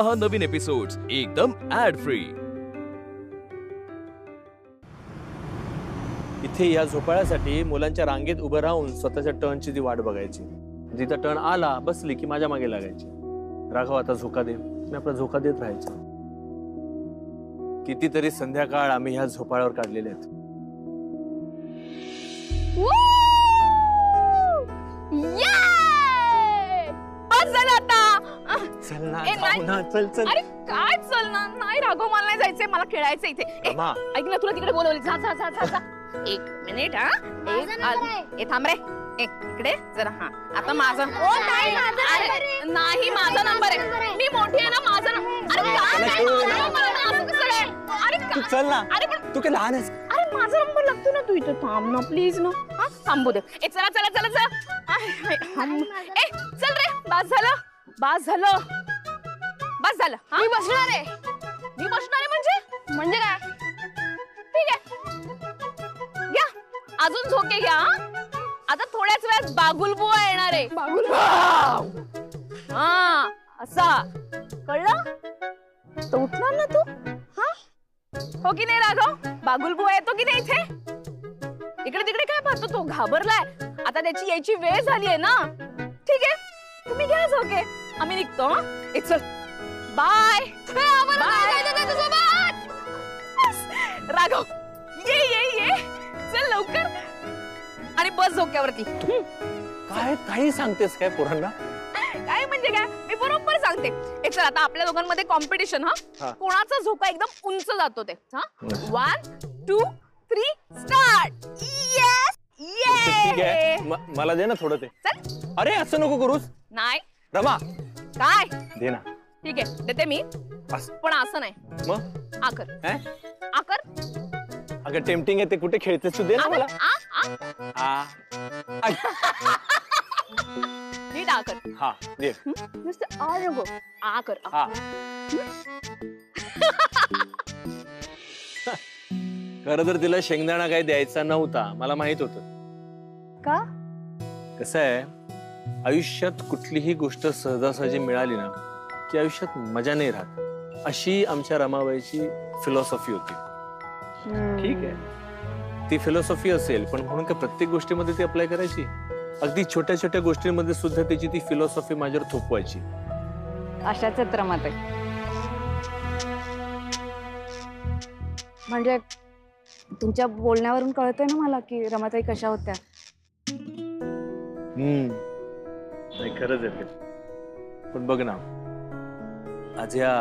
पहा नवीन एपिसोड्स एकदम add free. इथे या झोपाळ्यासाठी मुलांच्या रांगेत उभं राहून स्वतःच्या टर्नची ती वाट बघायची। जिथं टर्न आला बसली की माझ्या मागे लागायची। राघव आता झोका दे, मी आपला झोका देत राहायचो। कितीतरी संध्याकाळ आम्ही ह्या झोपाळ्यावर काढलेले आहेत। चल ना, जाऊ ना, चल चल। अरे काय चल ना, नाही राघव मला नाही जायचंय, मला खेळायचं इथे। ऐक ना, तुला तिकडे बोलवली, जा जा जा जा। एक मिनिट हा, एक थांब रे, इकडे जरा। हा आता माझा नाही, माझा नंबर आहे, मी मोठी आहे ना, माझा नंबर। तू चल ना, तू काय लहान आहेस? अरे माझा नंबर लागतो ना, तू इथे थांब ना प्लीज ना। हा थांबू दे। चला चला चला चला, चल रे, बस झालं बस झालं बस झालं। मी बसणार आहे, मी बसणार आहे म्हणजे काय? ठीक आहे, घ्या अजून झोके घ्या। आता थोड्याच वेळात बागुलबुवा येणार आहे। हा असा कळलं? तर उठणार ना तू? हा हो की नाही राघव? बागुलबुवा येतो की नाही इथे? इकडे तिकडे काय पाहतो तो? घाबरलाय। आता त्याची यायची वेळ झाली आहे ना। ठीक आहे, तुम्ही घ्या झोके, आम्ही निघतो। चल बाय राघव, ये ये ये, चल लवकर आणि बस झोक्यावरती। काय काही सांगतेस काय पोरांना? काय म्हणजे काय, मी बरोबर सांगते। चल आता आपल्या दोघांमध्ये कॉम्पिटिशन। हा कोणाचा झोका एकदम उंच जातो ते। हा 1 2 3 स्टार्ट। येस ठीक आहे, मला दे ना थोडं ते। चल। अरे असं नको करूस। नाही रमा, काय दे ना। ठीक आहे देते मी, पण असं नाही। मग आकर आकर। अगं टेम्पटिंग आहे ते, कुठे खेळतेस तू? दे ना मला। नीट आकर। हा दे। नुसतं आ नको, आकर। हा खरं तर तिला शेंगदाणा काही द्यायचा नव्हता, मला माहित होतं। का? कसं आहे, आयुष्यात कुठलीही गोष्ट सहजासहजी मिळाली ना की आयुष्यात मजा नाही राहत, अशी आमच्या रमाबाईची फिलॉसॉफी होती। ठीक आहे, ती फिलॉसॉफी असेल, पण म्हणून का प्रत्येक गोष्टीमध्ये ती अप्लाय करायची? अगदी छोट्या छोट्या गोष्टींमध्ये सुद्धा त्याची ती फिलॉसॉफी माझ्यावर थोपवायची। अशाच रमात आहे म्हणजे तुमच्या बोलण्यावरून कळतंय ना मला की रमाताई कशा होत्या। नाही खरंच आहे। पण बघ ना, आज या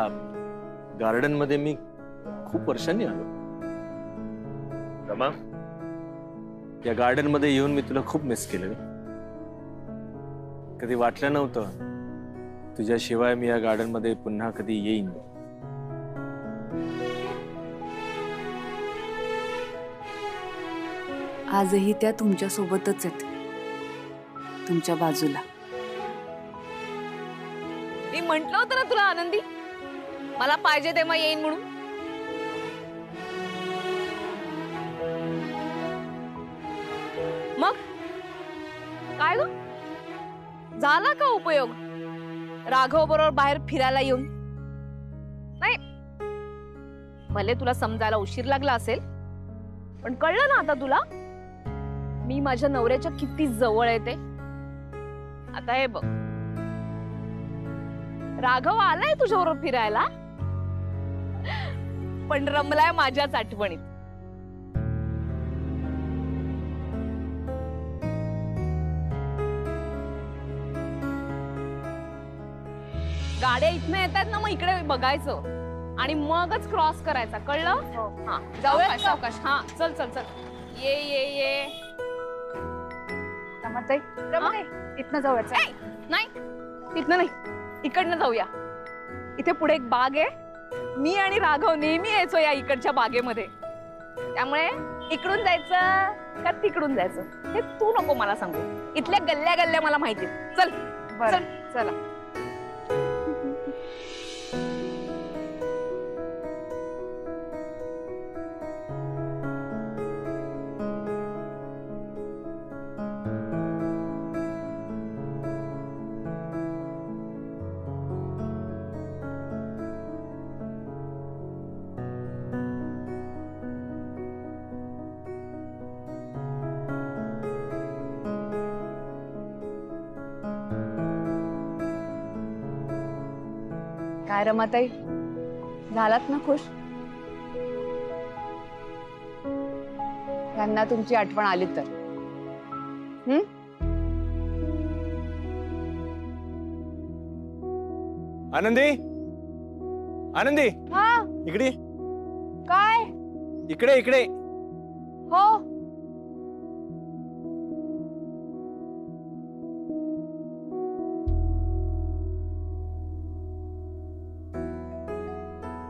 गार्डन मध्ये मी खूप वर्षांनी आलो। रमा, या गार्डन मध्ये येऊन मी तुला खूप मिस केलं। कधी वाटलं नव्हतं तुझ्याशिवाय मी या गार्डन मध्ये पुन्हा कधी येईन। आजही त्या तुमच्या सोबतच आहेत, तुमच्या बाजूला। मी म्हंटल होतं ना तुला आनंदी, मला पाहिजे तेव्हा येईन म्हणून। मग काय ग, झाला का उपयोग राघव बरोबर बाहेर फिरायला येऊन? नाही, भले तुला समजायला उशीर लागला असेल, पण कळलं ना आता तुला मी माझ्या नवऱ्याच्या किती जवळ आहे ते। आता हे बघ, राघव आलाय तुझ्याबरोबर फिरायला, पण रमलाय माझ्याच आठवणीत। गाड्या इथनं येतात ना, मग इकडे बघायचं आणि मगच क्रॉस करायचा, कळलं? हा जाऊया सावकाश। हा चल चल चल, ये ये ये। रमाताई, रमाताई इथनं जाऊया। नाही तिथनं नाही, इकडनं जाऊया। इथे पुढे एक बाग आहे, मी आणि राघव नेहमी यायचो या इकडच्या बागेमध्ये, त्यामुळे इकडून जायचं का तिकडून जायचं हे तू नको मला सांगू। इथल्या गल्ल्या गल्ल्या मला माहिती। चल चल चला। काय रमाताई, झालात ना खुश? त्यांना तुमची आठवण आली तर आनंदी, आनंदी, हा इकडे काय? इकडे इकडे. हो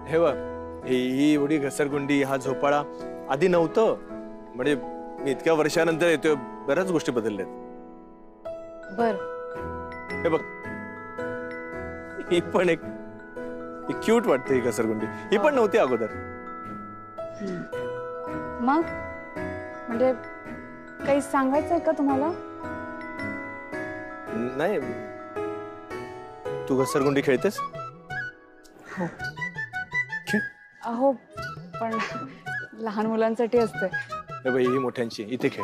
हे बघ, ही एवढी घसरगुंडी, हा झोपाळा आधी नव्हतं. म्हणजे मी इतक्या वर्षानंतर येतोय, बऱ्याच गोष्टी बदलल्यात. बर. हे बघ, ही पण एक क्यूट वाटते ही घसरगुंडी. ही पण नव्हती अगोदर. मग म्हणजे काही सांगायचंय का तुम्हाला? नाही, तू घसरगुंडी खेळतेस? हो. खेळ. अहो पण लहान मुलांसाठी असते. हे बघ, ही मोठ्यांची, इथे खेळ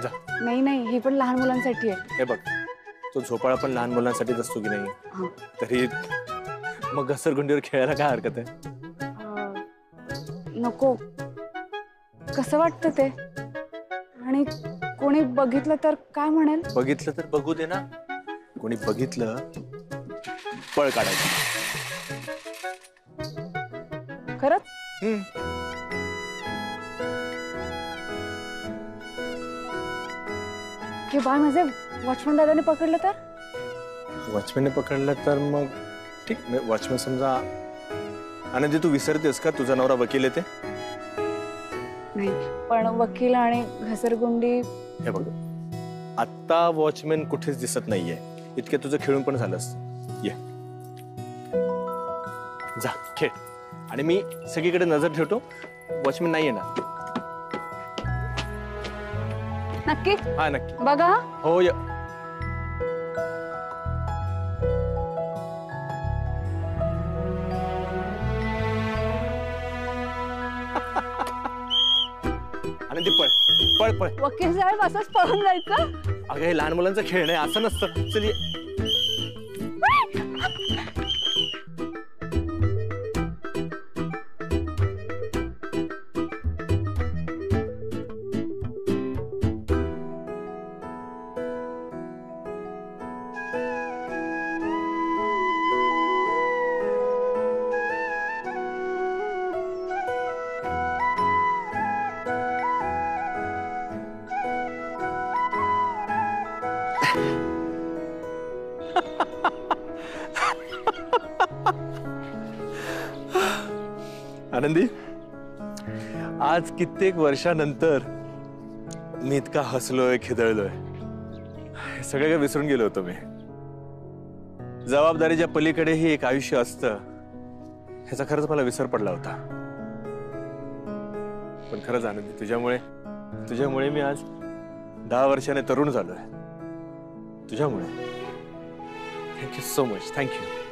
जा. नाही नाही, ही पण लहान मुलांसाठी आहे. हे बघ, तो झोपाळा पण लहान मुलांसाठीच असतो की नाही? हा. तरी मग घसरगुंडीवर खेळायला काय हरकत आहे? नको, कसं वाटतं ते? आणि कोणी बघितलं तर काय म्हणेल? बघितलं तर बघू दे ना. कोणी बघितलं पळ काढायचं. खरंच? की बाय माझे वॉचमन दादाने पकडलं तर? वॉचमॅनने पकडलं तर मग ठीक. वॉचमॅन समजा. आनंदी, तू विसरतेस का तुझा नवरा वकील आहे ते? नाही, पण वकील आणि घसरगुंडी. हे बघ, आता वॉचमॅन कुठेच दिसत नाहीये. इतक्या तुझं खेळून पण झालंस. ये जा खेळ. आणि मी सगळीकडे नजर ठेवतो. वॉचमॅन नाही येणार. नक्की? हा नक्की. बघा. हो य. आनंदी, पळ पळ पळ. वकील साहेब असंच पळून जायचं? अगं, हे लहान मुलांचं खेळ नाही, असं नसतं. चल ये. आनंदी, आज कित्येक वर्षानंतर मी इतका हसलोय, खिदळलोय. हे सगळं काही विसरून गेलो होतो मी. जबाबदारीच्या पलीकडेही एक आयुष्य असतं, ह्याचा खरंच मला विसर पडला होता. पण खरंच आनंदी, तुझ्यामुळे मी आज 10 वर्षाने तरुण झालोय. तुझ्यामुळे. Thank you so much. थँक्यू.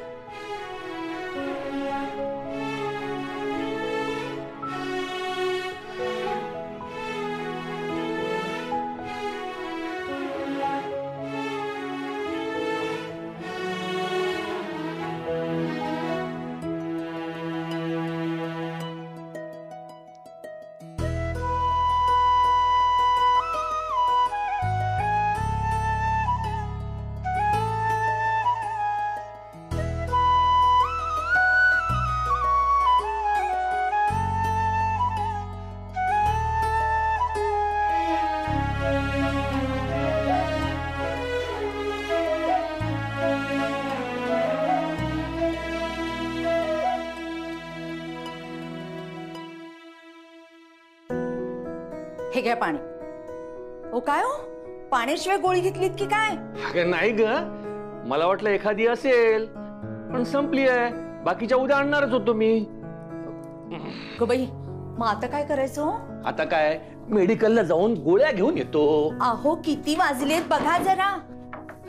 हे घ्या पाणी. ओ काय हो, पाण्याशिवाय गोळी घेतलीत की काय? अगं नाही ग, मला वाटलं एखादी असेल, पण संपली आहे. बाकीच्या उद्या आणणारच होतो मी. ग बाई, मग आता काय करायचं? आता काय, मेडिकलला जाऊन गोळ्या घेऊन येतो. अहो किती वाजलेत बघा जरा.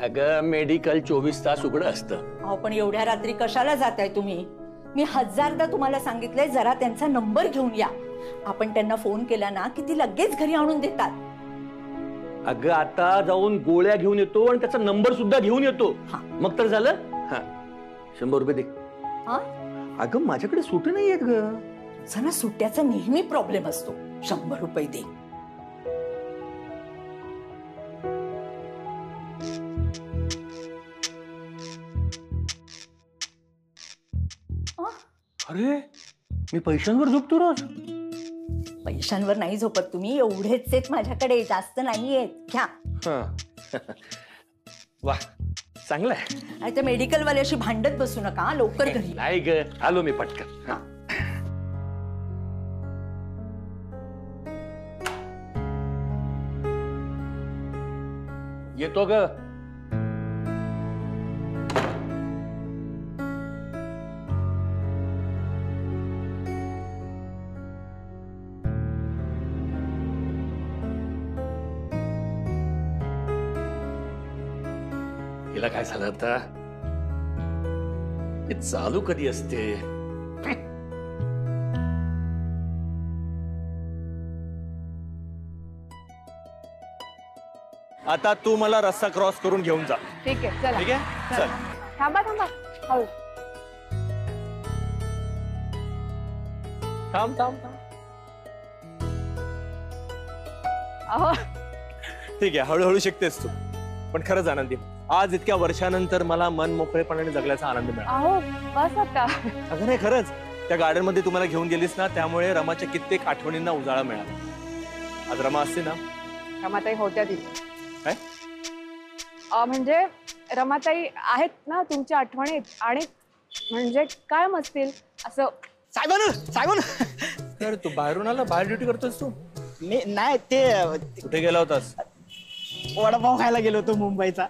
अगं मेडिकल 24 तास उघडं असतं. अहो पण एवढ्या रात्री कशाला जाताय तुम्ही? मी 1000दा तुम्हाला सांगितलंय जरा त्यांचा नंबर घेऊन या. आपण त्यांना फोन केला ना की ती लगेच घरी आणून देतात. अगं आता जाऊन गोळ्या घेऊन येतो आणि त्याचा नंबर सुद्धा घेऊन येतो. मग तर झालं. हा 100 रुपये दे. हा? अगं माझ्याकडे सुटे नाही आहेत ग. जरा सुट्ट्याचा नेहमी प्रॉब्लेम असतो. 100 रुपये दे. अरे मी पैशांवर झोपतो रोज. पैशांवर नाही झोपत तुम्ही, एवढेच आहेत माझ्याकडे, जास्त नाहीयेत. घ्या. वा चांगलंय. आणि त्या मेडिकल वाल्याशी भांडत बसू नका, लवकर घरी. नाही ग, आलो मी पटकन. हा. येतो ग. हिला काय झालं आता? हे चालू कधी असते? आता तू मला रस्ता क्रॉस करून घेऊन जा. ठीक आहे चला. ठीक आहे चल. थांबा थांबा. हो. थांब थांब थांब. अहो ठीक आहे, हळूहळू शिकतेस तू. पण खरंच आनंदी, आज इतक्या वर्षानंतर मला मन मोकळेपणाने जगल्याचा आनंद मिळाला. अहो बस आता. अगं नाही, खरंच त्या गार्डन मध्ये तुम्हाला घेऊन गेलीस ना, त्यामुळे रमाच्या कित्येक आठवणींना उजाळा मिळाला. आज रमा असते ना. रमाताई होत्या तिथे. काय? म्हणजे रमाताई आहेत ना तुमच्या आठवणीत, आणि म्हणजे काय मस्तील असं. साहेबान तर तू बाहेरून आला, बाहेर ड्युटी करतोस तू? नाही ते कुठे गेला होतास? वडापाव खायला गेलो होतो मुंबईचा.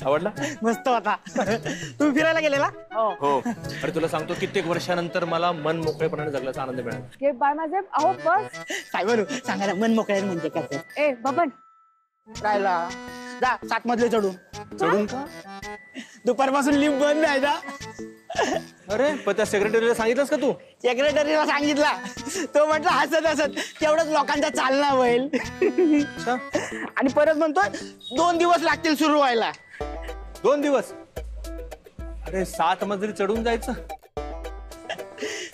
आवडला? मस्त होता. तुम्ही फिरायला गेलेला? हो. अरे तुला सांगतो, कित्येक वर्षानंतर मला मन मोकळेपणाने जगल्याचा आनंद मिळाला. हे बाय माझे. अहो बस. साहेबान सांगा ना, मन मोकळ्या म्हणजे काय? ए बबन, राहिला जा 7 मजले चढून. चढून का? दुपारपासून लिफ्ट बंद आहे ना. अरे पण त्या सेक्रेटरीला सांगितलंस का तू? सेक्रेटरीला सांगितला, तो म्हटलं हसत हसत तेवढंच लोकांचा चालना होईल. आणि परत म्हणतो 2 दिवस लागतील सुरू व्हायला. 2 दिवस? अरे 7 मजली चढून जायचं?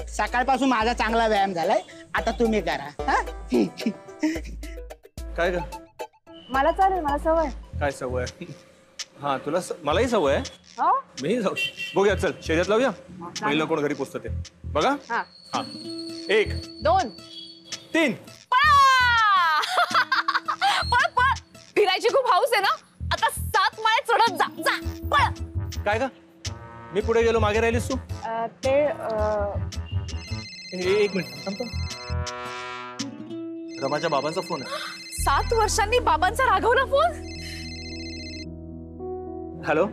सकाळपासून माझा चांगला व्यायाम झालाय, आता तुम्ही करा. हा? काय ग? मला चालेल, मला सवय. काय सवय? हा तुला मलाही सवय आहे. हो मीही जाऊ. बघूया, चल शेजात लावूया. पहिलं कोण घरी पोचतं ते बघा. हा. हा 1 2 3. पळ पळ. फिरायची खूप हौस आहे ना, आता 7 माळे चढत जा. जा पळ. काय ग? मी पुढे गेलो, मागे राहिलीस तू? ते 1 मिनिट थांब थांब. रमाच्या बाबांचा फोन आहे. 7 वर्षांनी बाबांचा राघवला फोन. हॅलो.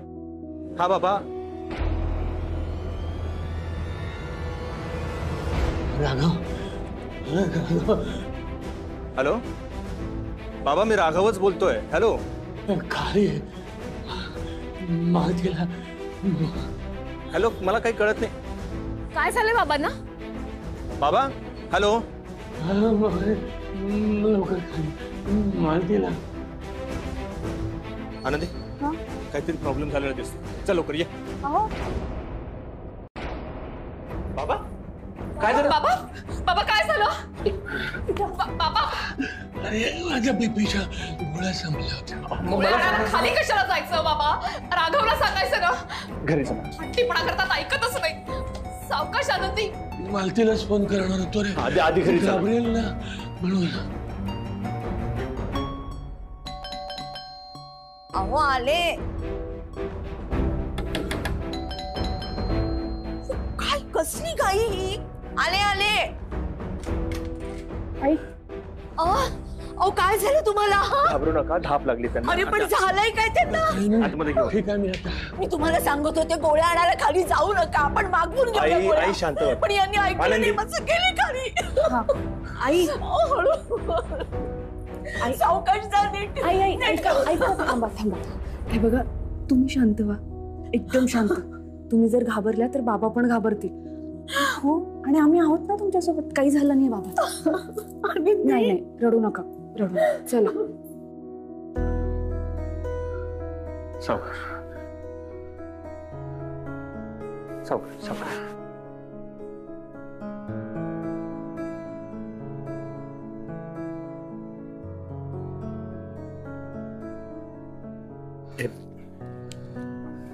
हा बाबा. हॅलो बाबा, मी राघवच बोलतोय. हॅलो. हॅलो, मला काही कळत नाही. काय झालंय बाबांना? बाबा हॅलो. आनंदी, काहीतरी प्रॉब्लेम झालेला दिसतो. चल लवकर ये. अहो बाबा काय झालं? बाबा बाबा काय झालं? बाबा माझ्या बीपीच्या गोळ्या संपल्या होत्या. गोळ्या खाली कशाला जायचं बाबा? राघवला सांगायचं ना. घरी जा. हट्टीपणा करतात, ऐकतच नाही. सावकाश आनंदी. मालतीलाच फोन करणार होतो रे. आधी घरी जा. घाबरेल ना म्हणून. अहो आले. काय कसली घाई ही? आले आले. आई. अहो काय झालं तुम्हाला? घाबरू नका, धाप लागली त्यांना. अरे पण झालंय काय त्यांना? आतमध्ये घेऊ. ठीक आहे मी आता. मी तुम्हाला सांगत होते गोळ्या आणायला खाली जाऊ नका, आपण मागवून घेऊया आई गोळ्या. आई शांत व्हा. पण यांनी ऐकलं आनंदी. नाही, मग गेले खाली. आई हळू. सावकाश जा नीट. आई आई ऐका ऐका. थांबा थांबा. हे बघा, तुम्ही शांत व्हा, एकदम शांत. तुम्ही जर घाबरल्या तर बाबा पण घाबरतील. हो, आणि आम्ही आहोत ना तुमच्यासोबत. काही झालं नाही बाबा. नाही नाही, रडू नका, रडू नका. चला. सावकाश सावकाश.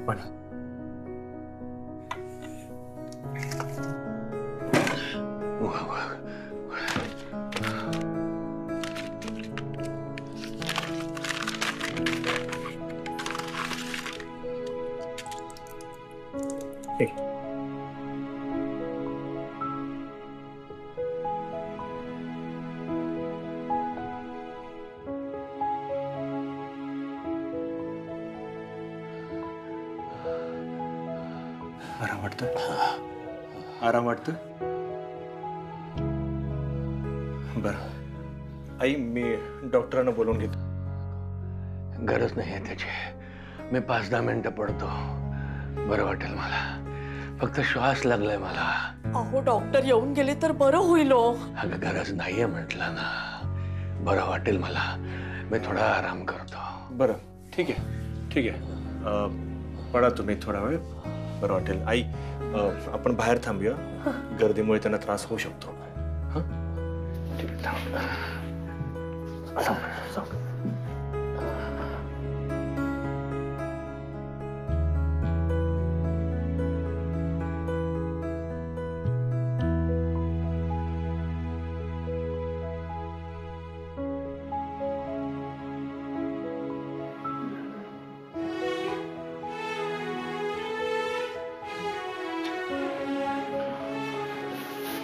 पण वा, वा. आराम वाटतोय? आराम वाटतोय? बरं आई, मी डॉक्टरांना बोलवून घेतो. गरज नाही आहे त्याची. मी 5-10 मिनिटं पडतो. बरं वाटेल मला. फक्त श्वास लागलाय मला. अहो डॉक्टर येऊन गेले तर बरं होईल हो. अगं गरज नाहीये म्हटलं ना. बरं वाटेल मला. मी थोडा आराम करतो. बरं ठीक आहे, ठीक आहे. पडा तुम्ही थोडा वेळ, बरं वाटेल. आई, आपण बाहेर थांबूया. गर्दीमुळे त्यांना त्रास होऊ शकतो. हां ठीक आहे, थांब. सावकाश, सावकाश.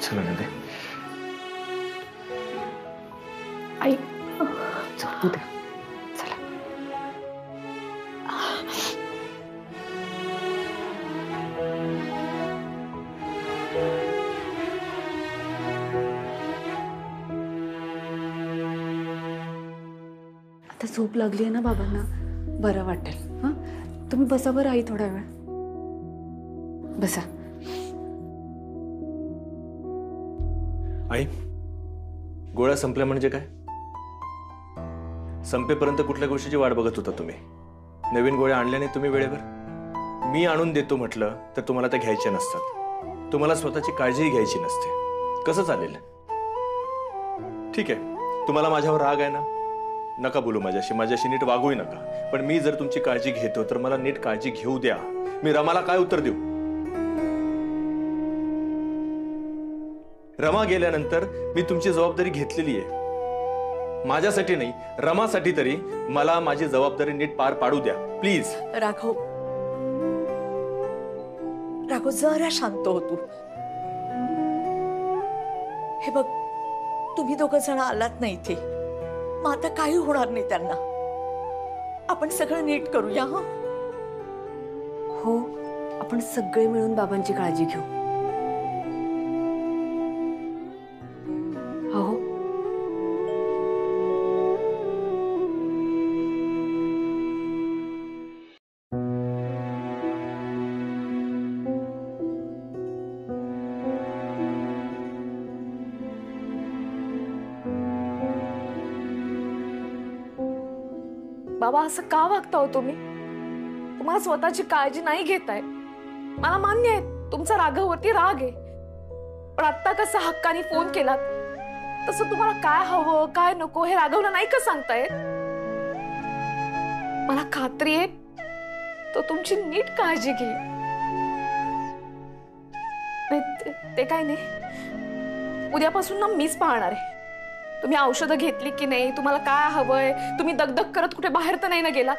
चला ना दे. आई चल उद्या चला. आता झोप लागली आहे ना बाबांना, बरं वाटेल. हा तुम्ही बसा बरं आई, थोडा वेळ बसा. आई, गोळ्या संपल्या म्हणजे काय? संपेपर्यंत कुठल्या गोष्टीची वाट बघत होता तुम्ही? नवीन गोळ्या आणल्या नाही तुम्ही वेळेवर? मी आणून देतो म्हटलं तर तुम्हाला त्या घ्यायच्या नसतात. तुम्हाला स्वतःची काळजीही घ्यायची नसते. कसं चालेल? ठीक आहे, तुम्हाला माझ्यावर राग आहे ना, नका बोलू माझ्याशी नीट वागूही नका. पण मी जर तुमची काळजी घेतो तर मला नीट काळजी घेऊ द्या. मी रमाला काय उत्तर देऊ? रमा गेल्यानंतर मी तुमची जबाबदारी घेतलेली आहे. माझ्यासाठी नाही, रमासाठी तरी मला माझी जबाबदारी नीट पार पाडू द्या प्लीज. राघव, राघव जरा शांत हो तू. हे बघ, तुम्ही दोघं जण आलात नाही इथे, मग आता काही होणार नाही त्यांना. आपण सगळं नीट करूया. हा हो, आपण सगळे मिळून बाबांची काळजी घेऊ. हो बाबा, असं का वागता हो तुम्ही? तुम्हाला स्वतःची काळजी नाही घेताय. मला मान्य आहे तुमचा राघववरती राग आहे, पण आता कसं हक्काने फोन केलात तसं तुम्हाला काय हवं काय नको हे राघवला नाही का सांगताय? मला खात्री आहे तो तुमची नीट काळजी घेईल. ते काय नाही, उद्यापासून ना मीच पाहणार आहे. तुम्ही औषधं घेतली की नाही, तुम्हाला काय हवंय, तुम्ही दगदग करत कुठे बाहेर तर नाही ना गेला,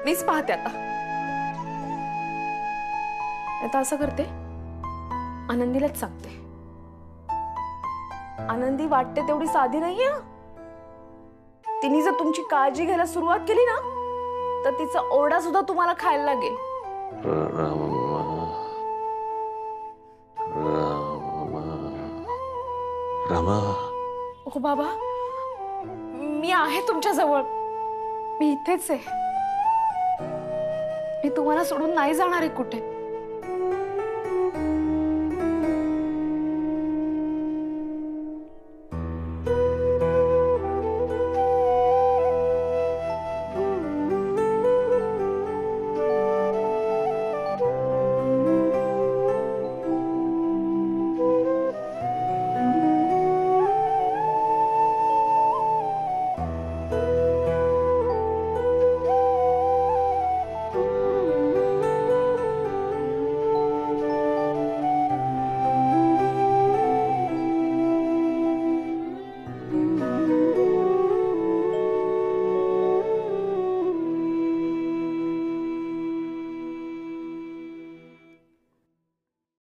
मीच पाहते आता. आता असं करते, आनंदीलाच सांगते. आनंदी वाटते तेवढी साधी नाहीये. तिने जर तुमची काळजी घ्यायला सुरुवात केली ना तर तिचा ओरडा सुद्धा तुम्हाला खायला लागेल. रमा, हो बाबा, मी आहे तुमच्या जवळ. मी इथेच आहे. मी तुम्हाला सोडून नाही जाणार आहे कुठे.